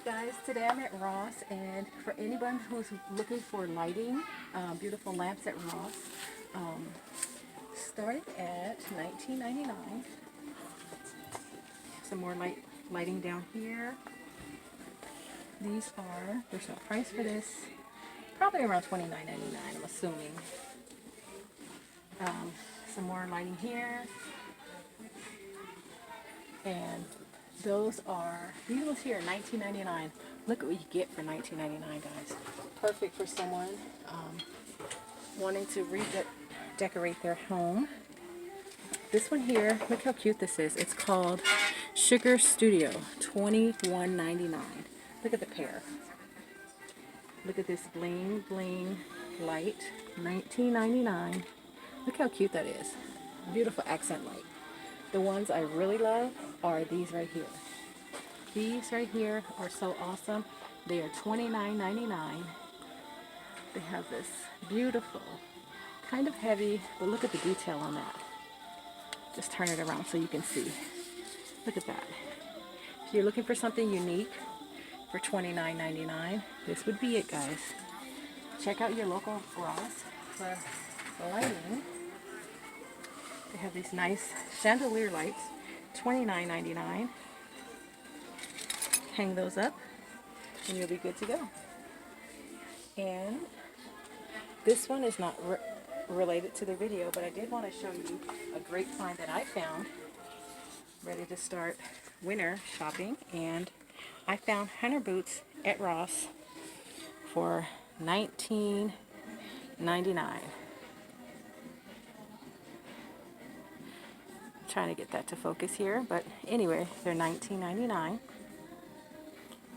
Guys, today I'm at Ross, and for anyone who's looking for lighting, beautiful lamps at Ross, starting at $19.99. Some more lighting down here. There's no price for this, probably around $29.99, I'm assuming. Some more lighting here, and these ones here are $19.99. Look at what you get for $19.99, guys. Perfect for someone wanting to redecorate their home. This one here, look how cute this is. It's called Sugar Studio, $21.99. Look at the pair. Look at this bling bling light, $19.99. Look how cute that is. Beautiful accent light. The ones I really love are these right here. These right here are so awesome. They are $29.99. They have this beautiful, kind of heavy, but look at the detail on that. Just turn it around so you can see. Look at that. If you're looking for something unique for $29.99, this would be it, guys. Check out your local Ross for lighting. They have these nice chandelier lights, $29.99. Hang those up and you'll be good to go. And this one is not related to the video, but I did want to show you a great find that I found. Ready to start winter shopping, and I found hunter boots at Ross for $19.99. Trying to get that to focus here, but anyway, they're $19.99,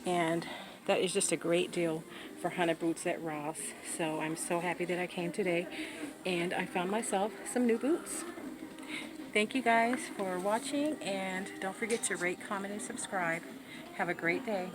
and that is just a great deal for hunter boots at Ross. So I'm so happy that I came today and I found myself some new boots. Thank you guys for watching, and don't forget to rate, comment, and subscribe. Have a great day.